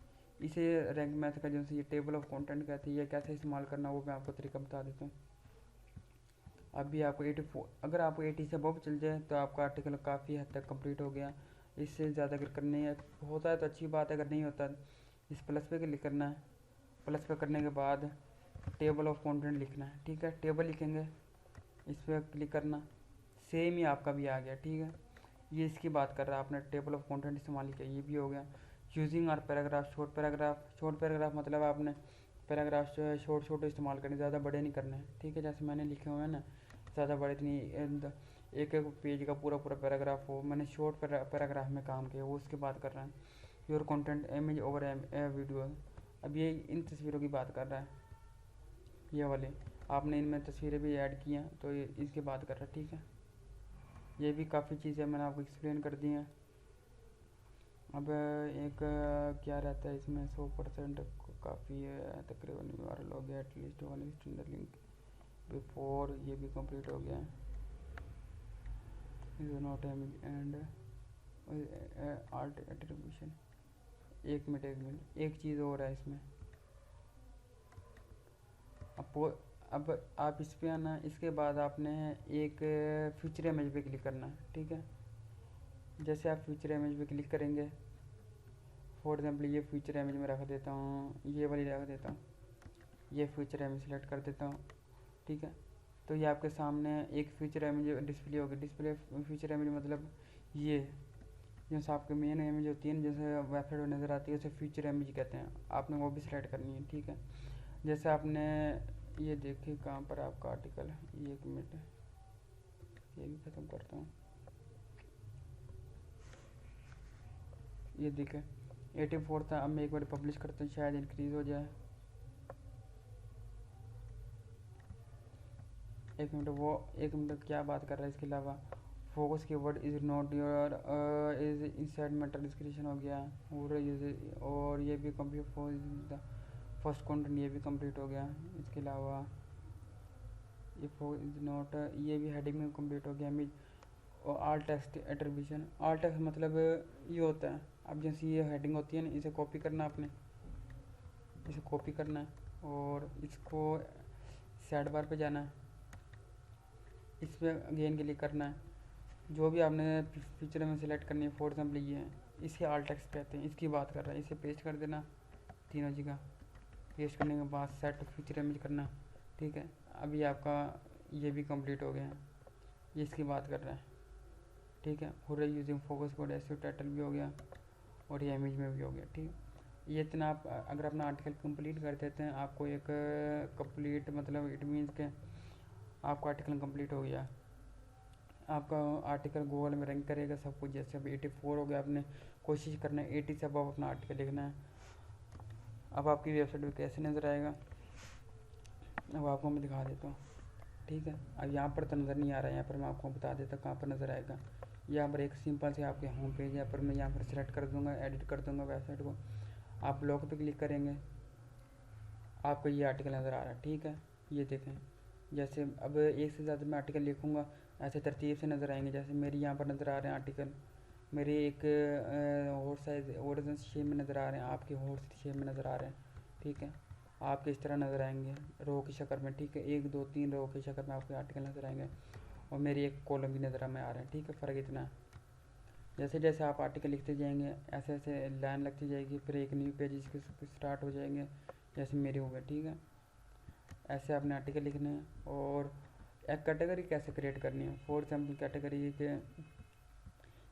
इसे रैंक मैथ का जैसे ये टेबल ऑफ कंटेंट कहते हैं, ये कैसे इस्तेमाल करना वो मैं आपको तरीका बता देता हूँ। अभी आपको 84, अगर आपको 80 से अबव चल जाए तो आपका आर्टिकल काफ़ी हद तक कंप्लीट हो गया। इससे ज़्यादा अगर करने होता है तो अच्छी बात है, अगर नहीं होता इस प्लस पे क्लिक करना है। प्लस पे करने के बाद टेबल ऑफ कंटेंट लिखना है, ठीक है। टेबल लिखेंगे, इस पर क्लिक करना, सेम ही आपका भी आ गया, ठीक है। ये इसकी बात कर रहा है, आपने टेबल ऑफ कंटेंट इस्तेमाल किया, ये भी हो गया। Using are paragraph, short paragraph मतलब आपने पैराग्राफ जो है शॉर्ट इस्तेमाल करने, ज़्यादा बड़े नहीं करने हैं, ठीक है। जैसे मैंने लिखे हुए हैं ना, ज़्यादा बड़े इतनी एक पेज का पूरा पैराग्राफ हो, मैंने शॉर्ट पैराग्राफ में काम किया, वो उसकी बात कर रहा है। Your content image over video, अब ये इन तस्वीरों की बात कर रहा है, ये वाले आपने इनमें तस्वीरें भी ऐड की हैं तो ये इसकी बात कर रहा है, ठीक है। ये भी काफ़ी चीज़ें मैंने आपको एक्सप्लेन कर दी हैं। अब एक क्या रहता है इसमें 100% काफ़ी है, तकरीबन वायरल हो गया, at least one standard link before, ये भी कंप्लीट हो गया। Is not and art attribution, एक मिनट एक चीज़ और है इसमें। अब आप इस पे आना, इसके बाद आपने एक फ्यूचर इमेज पे क्लिक करना है, ठीक है। जैसे आप फ्यूचर इमेज पे क्लिक करेंगे, फॉर एग्जांपल ये फ्यूचर इमेज में रख देता हूँ, ये वाली रख देता हूँ, ये फ्यूचर इमेज सेलेक्ट कर देता हूँ, ठीक है। तो ये आपके सामने एक फ्यूचर इमेज डिस्प्ले होगी। डिस्प्ले फ्यूचर इमेज मतलब ये जैसे आपके मेन इमेज होती है ना, जैसे वेबसाइट में नज़र आती है उसे फ्यूचर इमेज कहते हैं, आपने वो भी सिलेक्ट करनी है, ठीक है। जैसे आपने ये देखिए कहाँ पर आपका आर्टिकल है, ये एक मिनट ये भी ख़त्म करता हूँ। ये देखें 84 था, अब मैं एक बार पब्लिश करता हूँ, शायद इंक्रीज़ हो जाए। एक मिनट क्या बात कर रहा है इसके अलावा। Focus keyword is not your is inside mental description हो गया, और ये भी कंप्लीट फर्स्ट कंटेंट ये भी कंप्लीट हो गया। इसके अलावा इफ इज नॉट, ये भी हेडिंग में कंप्लीट हो गया। इमेज और आल टेक्स्ट एट्रीब्यूशन, आल टेक्स्ट मतलब ये होता है, अब जैसे ये हेडिंग होती है ना, इसे कॉपी करना आपने, इसे कॉपी करना है और इसको साइड बार पे जाना है, इस पर अगेन क्लिक करना है। जो भी आपने फीचर में सिलेक्ट करनी है, फॉर एग्जाम्पल ये है, इसे आल टेक्स्ट कहते हैं, इसकी बात कर रहा है। इसे पेस्ट कर देना तीनों जगह, पेस्ट करने के बाद सेट फीचर इमेज करना, ठीक है। अभी आपका ये भी कंप्लीट हो गया है, ये इसकी बात कर रहा है, ठीक है। हो रही using focus code, SEO title भी हो गया और ये इमेज में भी हो गया, ठीक है। ये इतना आप अगर अपना आर्टिकल कंप्लीट कर देते हैं, आपको एक कंप्लीट मतलब इट मीन्स के आपका आर्टिकल कंप्लीट हो गया। आपका आर्टिकल गूगल में रैंक करेगा सब कुछ। जैसे अब 84 हो गया, आपने कोशिश करना है 80 से अब अपना आर्टिकल लिखना है। अब आपकी वेबसाइट पे कैसे नज़र आएगा अब आपको मैं दिखा देता हूँ, ठीक है। अब यहाँ पर तो नज़र नहीं आ रहा है, यहाँ पर मैं आपको बता देता हूँ कहाँ पर नज़र आएगा। यहाँ पर एक सिंपल से आपके होम पेज, यहाँ पर मैं यहाँ पर सिलेक्ट कर दूँगा, एडिट कर दूँगा वेबसाइट को। आप ब्लॉग पे क्लिक करेंगे, आपको ये आर्टिकल नज़र आ रहा है, ठीक है। ये देखें, जैसे अब एक से ज़्यादा मैं आर्टिकल लिखूँगा ऐसे तरतीब से नज़र आएंगे। जैसे मेरी यहाँ पर नज़र आ रहे हैं आर्टिकल, मेरे एक और साइज ओरिजिनल शेप में नज़र आ रहे हैं, आपके और शेप में नज़र आ रहे हैं, ठीक है। आपके इस तरह नज़र आएंगे रो की शक्ल में, ठीक है। 1 2 3 रो की शक्ल में आपके आर्टिकल नज़र आएंगे और मेरी एक कॉलम भी नज़र में आ रहे हैं, ठीक है। फ़र्क इतना है। जैसे जैसे आप आर्टिकल लिखते जाएंगे ऐसे ऐसे लाइन लगती जाएगी, फिर एक न्यू पेज इसके स्टार्ट हो जाएंगे, जैसे मेरे हो गए, ठीक है। ऐसे आपने आर्टिकल लिखने हैं। और एक कैटेगरी कैसे क्रिएट करनी है, फॉर एग्जाम्पल कैटेगरी के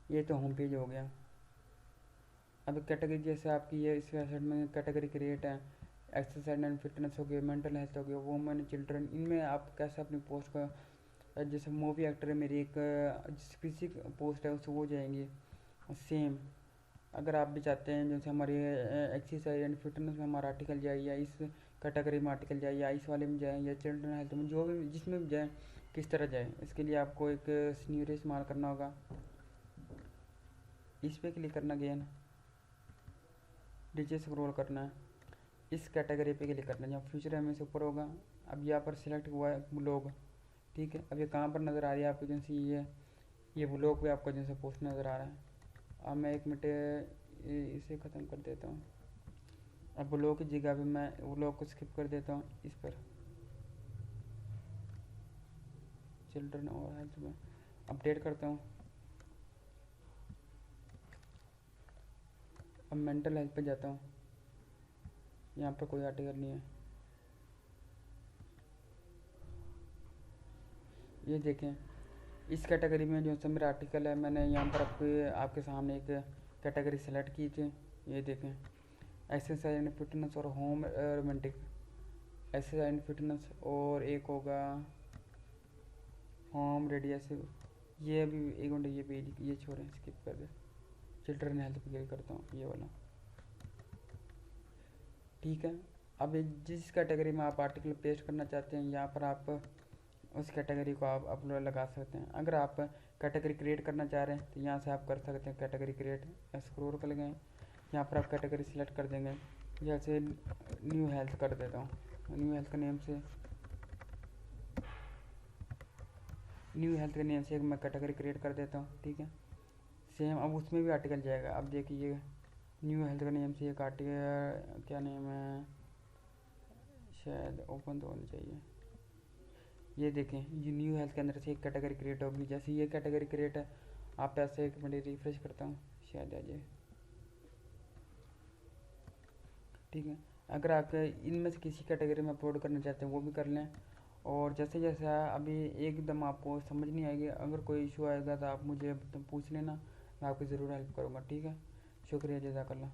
ये तो होम पेज हो गया। अब कैटेगरी जैसे आपकी ये इस वेबसाइट में कैटेगरी क्रिएट है, एक्सरसाइज एंड फिटनेस हो गया, मेंटल हेल्थ हो गया, वुमेन चिल्ड्रन, इनमें आप कैसे अपनी पोस्ट का, जैसे मूवी एक्टर है मेरी एक स्पेसिफिक पोस्ट है उससे वो जाएंगी सेम। अगर आप भी चाहते हैं जैसे हमारी एक्सरसाइज एंड फिटनेस में हमारा आर्टिकल जाए, या इस कैटेगरी में आर्टिकल जाए, या इस वाले में जाए, या चिल्ड्रन हेल्थ में, जो भी जिसमें भी जाए किस तरह जाए, इसके लिए आपको एक सिनेरियो इस्तेमाल करना होगा। इस पर क्लिक करना, गेन नीचे स्क्रॉल करना है, इस कैटेगरी पे क्लिक करना है, जहाँ फ्यूचर में से ऊपर होगा। अब यहाँ पर सिलेक्ट हुआ है ब्लॉग, ठीक है। अब ये कहाँ पर नज़र आ रही है आपको, जैसे ये ब्लॉग पे आपको जैसे पोस्ट नज़र आ रहा है। अब मैं 1 मिनट इसे ख़त्म कर देता हूँ। अब ब्लॉग की जगह पे मैं ब्लॉग को स्किप कर देता हूँ, इस पर चिल्ड्रन और हेल्थ में अपडेट करता हूँ। अब मेंटल हेल्थ पे जाता हूँ, यहाँ पर कोई आर्टिकल नहीं है। ये देखें, इस कैटेगरी में जो सा मेरा आर्टिकल है, मैंने यहाँ पर आपके सामने एक कैटेगरी सेलेक्ट की थी। ये देखें, एक्सरसाइज एंड फिटनेस और home romantic, exercise and fitness, और एक होगा होम रेडियस। ये अभी एक घंटे ये पेज ये छोड़ें, स्किप कर दे। चिल्ड्रन हेल्थ पे क्लिक करता हूँ, ये वाला, ठीक है। अब जिस कैटेगरी में आप आर्टिकल पेस्ट करना चाहते हैं, यहाँ पर आप उस कैटेगरी को आप अपलोड लगा सकते हैं। अगर आप कैटेगरी क्रिएट करना चाह रहे हैं तो यहाँ से आप कर सकते हैं कैटेगरी क्रिएट। स्क्रॉल कर गए, यहाँ पर आप कैटेगरी सिलेक्ट कर देंगे। जैसे न्यू हेल्थ कर देता हूँ, न्यू हेल्थ के नेम से एक मैं कैटेगरी क्रिएट कर देता हूँ, ठीक है। सेम अब उसमें भी आर्टिकल जाएगा। अब देखिए न्यू हेल्थ के नेम से एक आर्टिकल, क्या नेम है, शायद ओपन तो होनी चाहिए। ये देखें, ये न्यू हेल्थ के अंदर से एक कैटेगरी क्रिएट होगी। जैसे ये कैटेगरी क्रिएट है, आप ऐसे 1 मिनट रिफ्रेश करता हूँ, शायद आ जाए, ठीक है। अगर आप इनमें से किसी कैटेगरी में अपलोड करना चाहते हैं वो भी कर लें। और जैसे जैसे अभी एकदम आपको समझ नहीं आएगी, अगर कोई इशू आएगा तो आप मुझे पूछ लेना, मैं आपकी ज़रूर हेल्प करूँगा, ठीक है। शुक्रिया, जज़ाकल्लाह।